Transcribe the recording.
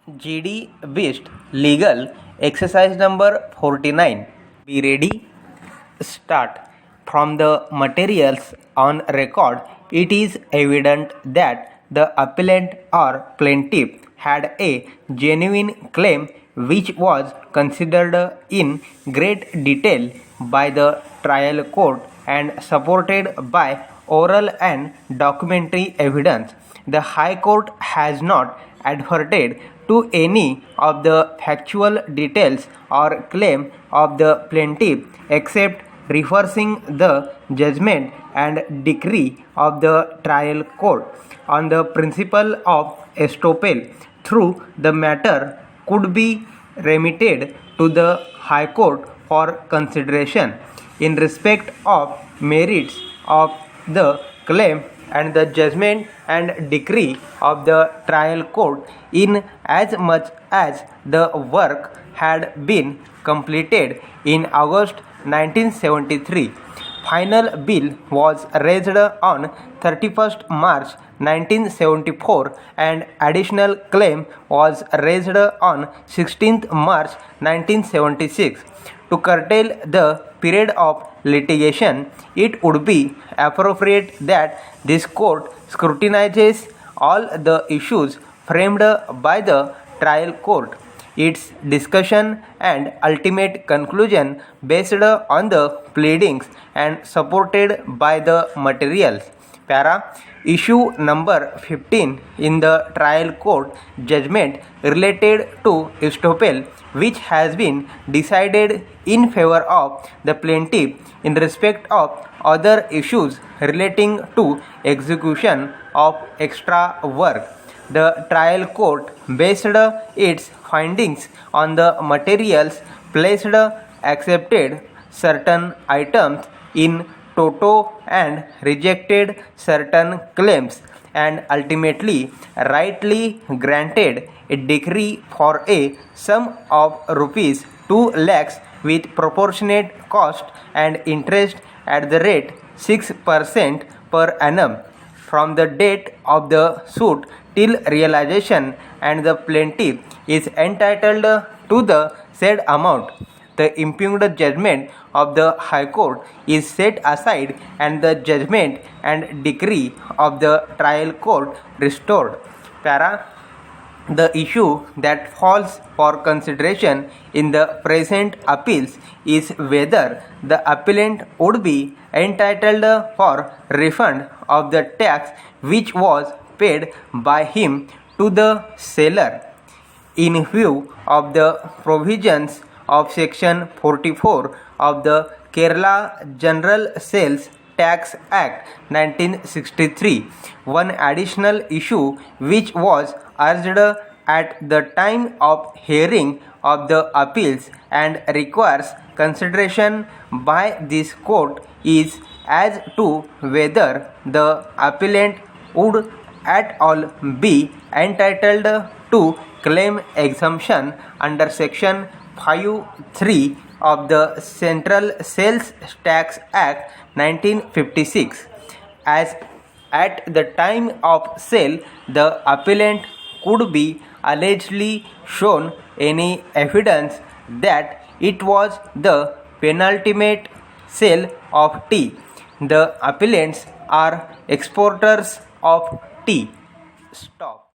GD Beast Legal Exercise number 49. Be ready. Start. From the materials on record, it is evident that the appellant or plaintiff had a genuine claim which was considered in great detail by the trial court and supported by oral and documentary evidence. The High Court has not adverted to any of the factual details or claim of the plaintiff except reversing the judgment and decree of the trial court on the principle of estoppel. Through the matter could be remitted to the High Court for consideration in respect of merits of the claim and the judgment and decree of the trial court in as much as the work had been completed in August 1973. Final bill was raised on 31st March 1974 and additional claim was raised on 16th March 1976. To curtail the period of litigation, it would be appropriate that this court scrutinizes all the issues framed by the trial court, its discussion and ultimate conclusion based on the pleadings and supported by the materials. Issue number 15 in the trial court judgment related to estoppel, which has been decided in favor of the plaintiff in respect of other issues relating to execution of extra work. The trial court based its findings on the materials placed, accepted certain items in toto and rejected certain claims, and ultimately rightly granted a decree for a sum of rupees 2 lakhs with proportionate cost and interest at the rate 6% per annum from the date of the suit till realization, and the plaintiff is entitled to the said amount. The impugned judgment of the High Court is set aside and the judgment and decree of the trial court restored. The issue that falls for consideration in the present appeals is whether the appellant would be entitled for refund of the tax which was paid by him to the seller. In view of the provisions of Section 44 of the Kerala General Sales Tax Act 1963, one additional issue which was urged at the time of hearing of the appeals and requires consideration by this court is as to whether the appellant would at all be entitled to claim exemption under Section 5(3) of the Central Sales Tax Act 1956, as at the time of sale the appellant could be allegedly shown any evidence that it was the penultimate sale of tea. The appellants are exporters of tea. Stop.